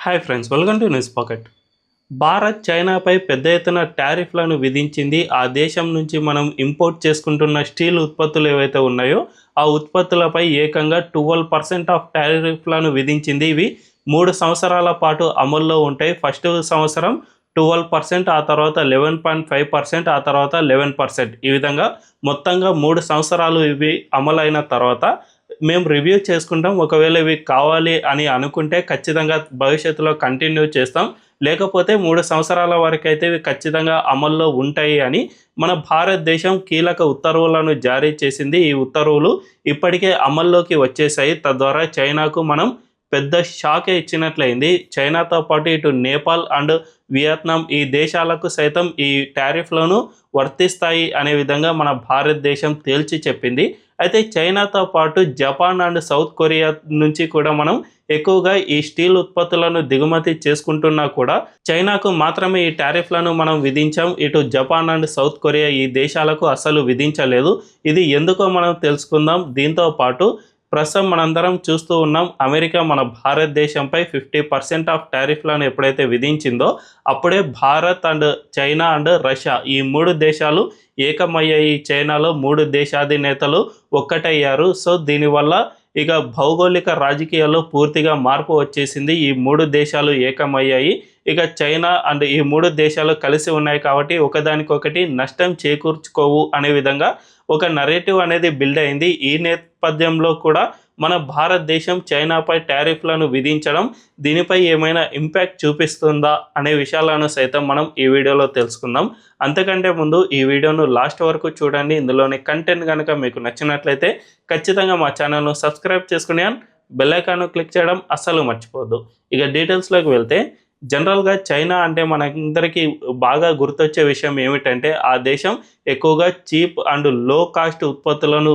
Hi friends, welcome to news pocket. Bharat చైనాపై పెద్ద ఎత్తున టారిఫ్లను విధించింది. ఆ దేశం నుంచి మనం ఇంపోర్ట్ చేసుకుంటున్న స్టీల్ ఉత్పత్తులు ఏవైతే ఉన్నాయో ఆ ఉత్పత్తులపై ఏకంగా 12% ఆఫ్ టారిఫ్లను విధించింది. ఇవి 3 సంవత్సరాల పాటు అమల్లో ఉంటాయి. ఫస్ట్ సంవత్సరం 12%, ఆ తర్వాత 11.5%, ఆ తర్వాత 11%. ఈ విధంగా మొత్తంగా 3 సంవత్సరాలు ఇవి అమలైన తర్వాత మేము రివ్యూ చేసుకుంటాం. ఒకవేళ ఇవి కావాలి అని అనుకుంటే ఖచ్చితంగా భవిష్యత్తులో కంటిన్యూ చేస్తాం. లేకపోతే 3 సంవత్సరాల వరకైతే ఇవి ఖచ్చితంగా అమల్లో ఉంటాయి అని మన భారతదేశం కీలక ఉత్తర్వులను జారీ చేసింది. ఈ ఉత్తర్వులు ఇప్పటికే అమల్లోకి వచ్చేసాయి. తద్వారా చైనాకు మనం పెద్ద షాకే ఇచ్చినట్లయింది. చైనాతో పాటు ఇటు నేపాల్ అండ్ వియత్నాం ఈ దేశాలకు సైతం ఈ టారిఫ్లను వర్తిస్తాయి అనే విధంగా మన భారతదేశం తేల్చి చెప్పింది. అయితే చైనాతో పాటు జపాన్ అండ్ సౌత్ కొరియా నుంచి కూడా మనం ఎక్కువగా ఈ స్టీల్ ఉత్పత్తులను దిగుమతి చేసుకుంటున్నా కూడా చైనాకు మాత్రమే ఈ టారిఫ్లను మనం విధించాం. ఇటు జపాన్ అండ్ సౌత్ కొరియా ఈ దేశాలకు అసలు విధించలేదు. ఇది ఎందుకో మనం తెలుసుకుందాం. దీంతో పాటు ప్రస్తుతం మనందరం చూస్తూ ఉన్నాం, అమెరికా మన భారతదేశంపై 50% ఆఫ్ టారిఫ్లను ఎప్పుడైతే విధించిందో అప్పుడే Bharat and China and Russia ఈ 3 దేశాలు ఏకమయ్యాయి. చైనాలో 3 దేశాధినేతలు ఒక్కటయ్యారు. సో దీనివల్ల ఇక భౌగోళిక రాజకీయాల్లో పూర్తిగా మార్పు వచ్చేసింది. ఈ 3 దేశాలు ఏకమయ్యాయి. ఇక చైనా అండ్ ఈ 3 దేశాలు కలిసి ఉన్నాయి కాబట్టి ఒకదానికొకటి నష్టం చేకూర్చుకోవు అనే విధంగా ఒక నరేటివ్ అనేది బిల్డ్ అయింది. ఈ నేపథ్యంలో కూడా మన భారతదేశం చైనాపై టారిఫ్లను విధించడం దీనిపై ఏమైనా ఇంపాక్ట్ చూపిస్తుందా అనే విషయాలను సైతం మనం ఈ వీడియోలో తెలుసుకుందాం. అంతకంటే ముందు ఈ వీడియోను లాస్ట్ వరకు చూడండి. ఇందులోని కంటెంట్ కనుక మీకు నచ్చినట్లయితే ఖచ్చితంగా మా ఛానల్ను సబ్స్క్రైబ్ చేసుకుని బెల్ ఐకాన్ను క్లిక్ చేయడం అస్సలు మర్చిపోవద్దు. ఇక డీటెయిల్స్లోకి వెళ్తే, జనరల్గా చైనా అంటే మనందరికీ బాగా గుర్తొచ్చే విషయం ఏమిటంటే ఆ దేశం ఎక్కువగా చీప్ అండ్ లో కాస్ట్ ఉత్పత్తులను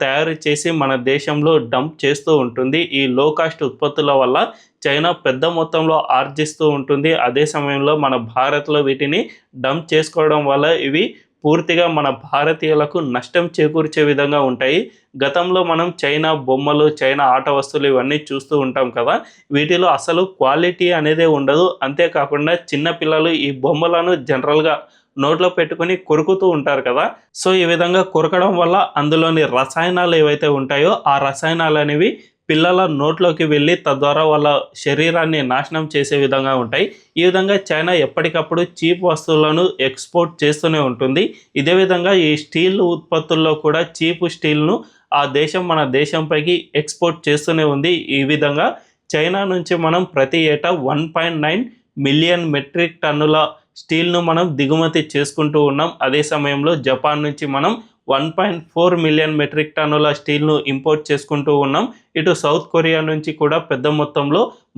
తయారు చేసి మన దేశంలో డంప్ చేస్తూ ఉంటుంది. ఈ లో కాస్ట్ ఉత్పత్తుల వల్ల చైనా పెద్ద మొత్తంలో ఆర్జిస్తూ ఉంటుంది. అదే సమయంలో మన భారత్లో వీటిని డంప్ చేసుకోవడం వల్ల ఇవి పూర్తిగా మన భారతీయులకు నష్టం చేకూర్చే విధంగా ఉంటాయి. గతంలో మనం చైనా బొమ్మలు, చైనా ఆట వస్తువులు ఇవన్నీ చూస్తూ ఉంటాం కదా, వీటిలో అసలు క్వాలిటీ అనేదే ఉండదు. అంతేకాకుండా చిన్నపిల్లలు ఈ బొమ్మలను జనరల్గా నోట్లో పెట్టుకొని కొరుకుతూ ఉంటారు కదా. సో ఈ విధంగా కొరకడం వల్ల అందులోని రసాయనాలు ఏవైతే ఉంటాయో ఆ రసాయనాలు అనేవి పిల్లల నోట్లోకి వెళ్ళి తద్వారా వాళ్ళ శరీరాన్ని నాశనం చేసే విధంగా ఉంటాయి. ఈ విధంగా చైనా ఎప్పటికప్పుడు చీప్ వస్తువులను ఎక్స్పోర్ట్ చేస్తూనే ఉంటుంది. ఇదే విధంగా ఈ స్టీల్ ఉత్పత్తుల్లో కూడా చీప్ స్టీల్ను ఆ దేశం మన దేశంపైకి ఎక్స్పోర్ట్ చేస్తూనే ఉంది. ఈ విధంగా చైనా నుంచి మనం ప్రతి ఏటా 1.9 మిలియన్ మెట్రిక్ టన్నుల స్టీల్ను మనం దిగుమతి చేసుకుంటూ ఉన్నాం. అదే సమయంలో జపాన్ నుంచి మనం 1.4 మిలియన్ మెట్రిక్ టన్నుల స్టీల్ను ఇంపోర్ట్ చేసుకుంటూ ఉన్నాం. ఇటు సౌత్ కొరియా నుంచి కూడా పెద్ద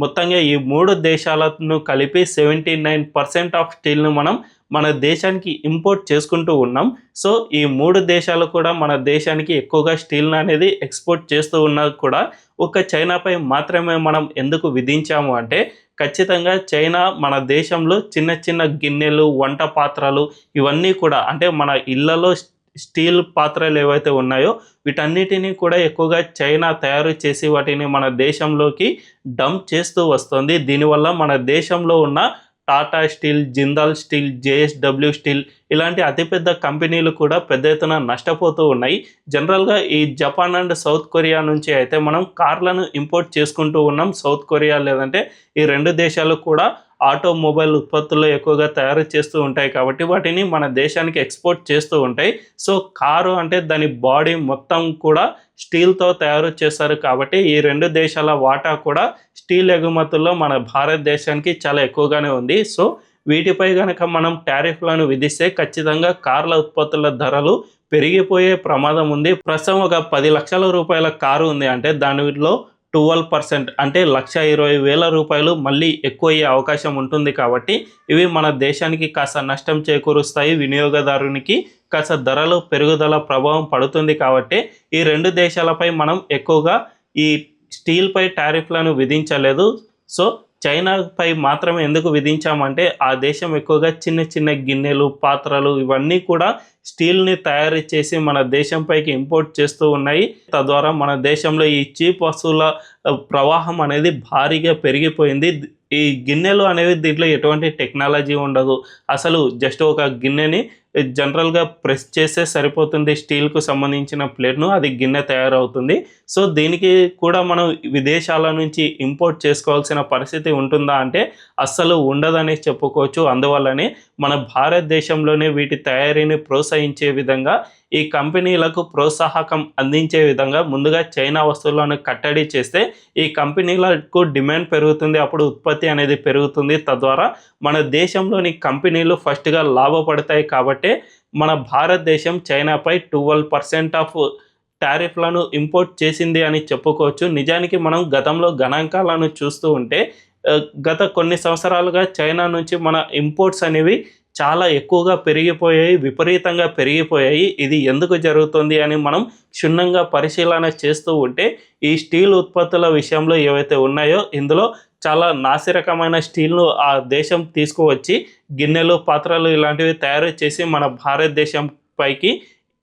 మొత్తంగా ఈ 3 దేశాలను కలిపి 79% ఆఫ్ స్టీల్ను మనం మన దేశానికి ఇంపోర్ట్ చేసుకుంటూ ఉన్నాం. సో ఈ 3 దేశాలు కూడా మన దేశానికి ఎక్కువగా స్టీల్ను అనేది ఎక్స్పోర్ట్ చేస్తూ ఉన్నా కూడా ఒక చైనాపై మాత్రమే మనం ఎందుకు విధించాము అంటే, ఖచ్చితంగా చైనా మన దేశంలో చిన్న చిన్న గిన్నెలు, వంట పాత్రలు ఇవన్నీ కూడా అంటే మన ఇళ్లలో స్టీల్ పాత్రలు ఏవైతే ఉన్నాయో వీటన్నిటినీ కూడా ఎక్కువగా చైనా తయారు చేసి వాటిని మన దేశంలోకి డంప్ చేస్తూ వస్తుంది. దీనివల్ల మన దేశంలో ఉన్న Tata steel, Jindal steel, JSW steel ఇలాంటి అతిపెద్ద కంపెనీలు కూడా పెద్ద ఎత్తున నష్టపోతూ ఉన్నాయి. జనరల్గా ఈ జపాన్ అండ్ సౌత్ కొరియా నుంచి అయితే మనం కార్లను ఇంపోర్ట్ చేసుకుంటూ ఉన్నాం. సౌత్ కొరియా లేదంటే ఈ 2 దేశాలు కూడా ఆటోమొబైల్ ఉత్పత్తులు ఎక్కువగా తయారు చేస్తూ ఉంటాయి కాబట్టి వాటిని మన దేశానికి ఎక్స్పోర్ట్ చేస్తూ ఉంటాయి. సో కారు అంటే దాని బాడీ మొత్తం కూడా స్టీల్తో తయారు చేస్తారు కాబట్టి ఈ 2 దేశాల వాటా కూడా స్టీల్ ఎగుమతుల్లో మన భారతదేశానికి చాలా ఎక్కువగానే ఉంది. సో వీటిపై కనుక మనం టారిఫ్లను విధిస్తే ఖచ్చితంగా కార్ల ఉత్పత్తుల ధరలు పెరిగిపోయే ప్రమాదం ఉంది. ప్రస్తుతం ఒక 10 లక్షల రూపాయల కారు ఉంది అంటే దానిలో 12% అంటే 1,20,000 రూపాయలు మళ్ళీ ఎక్కువ అయ్యే అవకాశం ఉంటుంది. కాబట్టి ఇవి మన దేశానికి కాస్త నష్టం చేకూరుస్తాయి. వినియోగదారునికి కాస్త ధరలు పెరుగుదల ప్రభావం పడుతుంది. కాబట్టి ఈ 2 దేశాలపై మనం ఎక్కువగా ఈ స్టీల్పై టారిఫ్లను విధించలేదు. సో చైనాపై మాత్రమే ఎందుకు విధించామంటే ఆ దేశం ఎక్కువగా చిన్న చిన్న గిన్నెలు, పాత్రలు ఇవన్నీ కూడా స్టీల్‌ని తయారు చేసి మన దేశంపైకి ఇంపోర్ట్ చేస్తూ ఉన్నాయి. తద్వారా మన దేశంలో ఈ చీప్ వస్తువుల ప్రవాహం అనేది భారీగా పెరిగిపోయింది. ఈ గిన్నెలు అనేవి దీంట్లో ఎటువంటి టెక్నాలజీ ఉండదు. అసలు జస్ట్ ఒక గిన్నెని జనరల్‌గా ప్రెస్ చేస్తే సరిపోతుంది. స్టీల్‌కు సంబంధించిన ప్లేట్‌ను అది గిన్నె తయారవుతుంది. సో, దీనికి కూడా మనం విదేశాల నుంచి ఇంపోర్ట్ చేసుకోవాల్సిన పరిస్థితి ఉంటుందా అంటే అస్సలు ఉండదనే చెప్పుకోవచ్చు. అందువల్లనే మన భారతదేశంలోనే వీటి తయారీని ప్రోత్సహించే విధంగా ఈ కంపెనీలకు ప్రోత్సాహకం అందించే విధంగా ముందుగా చైనా వస్తువులను కట్టడి చేస్తే ఈ కంపెనీలకు డిమాండ్ పెరుగుతుంది. అప్పుడు ఉత్పత్తి అనేది పెరుగుతుంది. తద్వారా మన దేశంలోని కంపెనీలు ఫస్ట్‌గా లాభపడతాయి కాబట్టే మన భారతదేశం చైనాపై 12% ఆఫ్ టారిఫ్‌లను ఇంపోర్ట్ చేసింది అని చెప్పుకోవచ్చు. నిజానికి మనం గతంలో గణాంకాలను చూస్తూ ఉంటే గత కొన్ని సంవత్సరాలుగా చైనా నుంచి మన ఇంపోర్ట్స్ అనేవి చాలా ఎక్కువగా పెరిగిపోయాయి. విపరీతంగా పెరిగిపోయాయి. ఇది ఎందుకు జరుగుతుంది అని మనం క్షుణ్ణంగా పరిశీలన చేస్తూ ఉంటే ఈ స్టీల్ ఉత్పత్తుల విషయంలో ఏవైతే ఉన్నాయో ఇందులో చాలా నాసిరకమైన స్టీల్‌ను ఆ దేశం తీసుకువచ్చి గిన్నెలు, పాత్రలు ఇలాంటివి తయారు చేసి మన భారతదేశం పైకి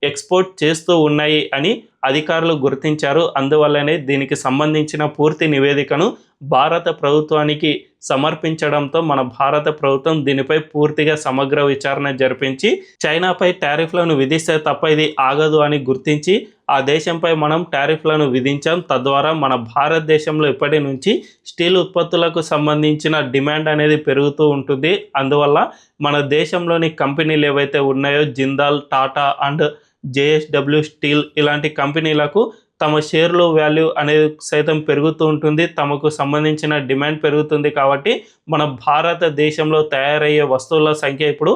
ఎక్స్‌పోర్ట్ చేస్తూ ఉన్నాయి అని అధికారులు గుర్తించారు. అందువల్లనే దీనికి సంబంధించిన పూర్తి నివేదికను భారత ప్రభుత్వానికి సమర్పించడంతో మన భారత ప్రభుత్వం దీనిపై పూర్తిగా సమగ్ర విచారణ జరిపించి చైనాపై టారిఫ్‌లను విధిస్తే తప్ప ఇది ఆగదు అని గుర్తించి ఆ దేశంపై మనం టారిఫ్‌లను విధించాం. తద్వారా మన భారతదేశంలో ఇప్పటి నుంచి స్టీల్ ఉత్పత్తులకు సంబంధించిన డిమాండ్ అనేది పెరుగుతూ ఉంటుంది. అందువల్ల మన దేశంలోని కంపెనీలు ఏవైతే ఉన్నాయో Jindal, Tata and JSW steel ఇలాంటి కంపెనీలకు తమ షేర్లు వాల్యూ అనేది సైతం పెరుగుతూ ఉంటుంది. తమకు సంబంధించిన డిమాండ్ పెరుగుతుంది కాబట్టి మన భారతదేశంలో తయారయ్యే వస్తువుల సంఖ్య ఇప్పుడు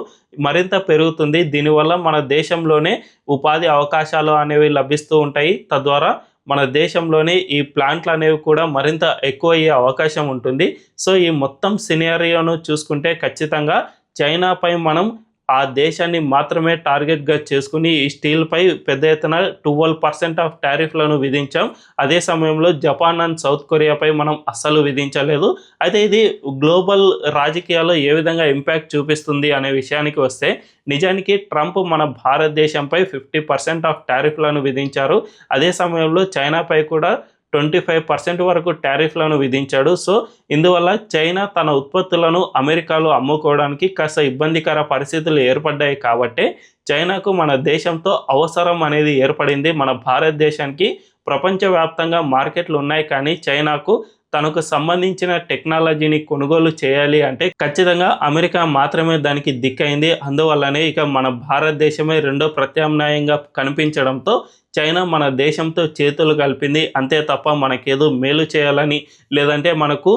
మరింత పెరుగుతుంది. దీనివల్ల మన దేశంలోనే ఉపాధి అవకాశాలు అనేవి లభిస్తూ ఉంటాయి. తద్వారా మన దేశంలోనే ఈ ప్లాంట్లు అనేవి కూడా మరింత ఎక్కువయ్యే అవకాశం ఉంటుంది. సో, ఈ మొత్తం సినారియోను చూసుకుంటే ఖచ్చితంగా చైనాపై మనం ఆ దేశాన్ని మాత్రమే టార్గెట్‌గా చేసుకుని ఈ స్టీల్‌పై పెద్ద ఎత్తున 12% ఆఫ్ టారిఫ్‌లను విధించాం. అదే సమయంలో జపాన్ అండ్ సౌత్ కొరియాపై మనం అస్సలు విధించలేదు. అయితే ఇది గ్లోబల్ రాజకీయాల్లో ఏ విధంగా ఇంపాక్ట్ చూపిస్తుంది అనే విషయానికి వస్తే నిజానికి ట్రంప్ మన భారతదేశంపై 50% ఆఫ్ టారిఫ్‌లను విధించారు. అదే సమయంలో చైనాపై కూడా 25% వరకు టారిఫ్‌లను విధించాడు. సో, ఇందువల్ల చైనా తన ఉత్పత్తులను అమెరికాలో అమ్ముకోవడానికి కాస్త ఇబ్బందికర పరిస్థితులు ఏర్పడ్డాయి కాబట్టే చైనాకు మన దేశంతో అవసరం అనేది ఏర్పడింది. మన భారతదేశానికి ప్రపంచవ్యాప్తంగా మార్కెట్లు ఉన్నాయి కానీ చైనాకు తనకు సంబంధించిన టెక్నాలజీని కొనుగోలు చేయాలి అంటే ఖచ్చితంగా అమెరికా మాత్రమే దానికి దిక్కైంది. అందువల్లనే ఇక మన భారతదేశమే రెండో ప్రత్యామ్నాయంగా కనిపించడంతో చైనా మన దేశంతో చేతులు కలిపింది. అంతే తప్ప మనకేదో మేలు చేయాలని లేదంటే మనకు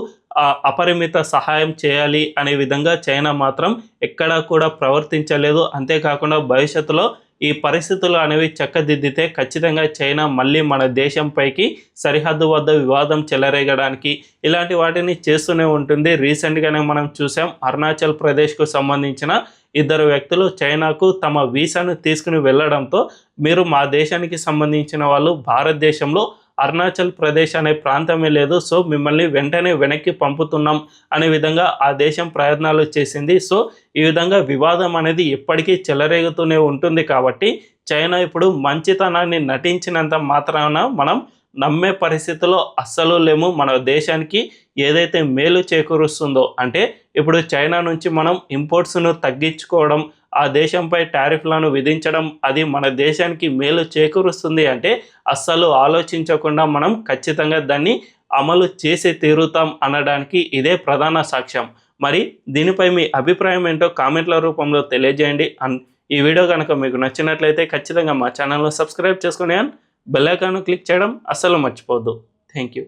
అపరిమిత సహాయం చేయాలి అనే విధంగా చైనా మాత్రం ఎక్కడా కూడా ప్రవర్తించలేదు. అంతేకాకుండా భవిష్యత్తులో ఈ పరిస్థితులు అనేవి చక్కదిద్దితే ఖచ్చితంగా చైనా మళ్ళీ మన దేశంపైకి సరిహద్దు వద్ద వివాదం చెలరేగడానికి ఇలాంటి వాటిని చేస్తూనే ఉంటుంది. రీసెంట్గానే మనం చూసాం అరుణాచల్ ప్రదేశ్కు సంబంధించిన 2 వ్యక్తులు చైనాకు తమ వీసాను తీసుకుని వెళ్ళడంతో మీరు మా దేశానికి సంబంధించిన వాళ్ళు భారతదేశంలో అరుణాచల్ ప్రదేశ్ అనే ప్రాంతమే లేదు, సో మిమ్మల్ని వెంటనే వెనక్కి పంపుతున్నాం అనే విధంగా ఆ దేశం ప్రయత్నాలు చేసింది. సో ఈ విధంగా వివాదం అనేది ఎప్పటికీ చెలరేగుతూనే ఉంటుంది కాబట్టి చైనా ఇప్పుడు మంచితనాన్ని నటించినంత మాత్రాన మనం నమ్మే పరిస్థితిలో అస్సలు లేము. మన దేశానికి ఏదైతే మేలు చేకూరుస్తుందో అంటే ఇప్పుడు చైనా నుంచి మనం ఇంపోర్ట్స్ను తగ్గించుకోవడం, ఆ దేశంపై టారిఫ్లను విధించడం అది మన దేశానికి మేలు చేకూరుస్తుంది అంటే అస్సలు ఆలోచించకుండా మనం ఖచ్చితంగా దాన్ని అమలు చేసి తీరుతాం అనడానికి ఇదే ప్రధాన సాక్ష్యం. మరి దీనిపై మీ అభిప్రాయం ఏంటో కామెంట్ల రూపంలో తెలియజేయండి. ఈ వీడియో కనుక మీకు నచ్చినట్లయితే ఖచ్చితంగా మా ఛానల్ను సబ్స్క్రైబ్ చేసుకుని బెల్ ఐకాన్ క్లిక్ చేయడం అస్సలు మర్చిపోవద్దు. Thank you.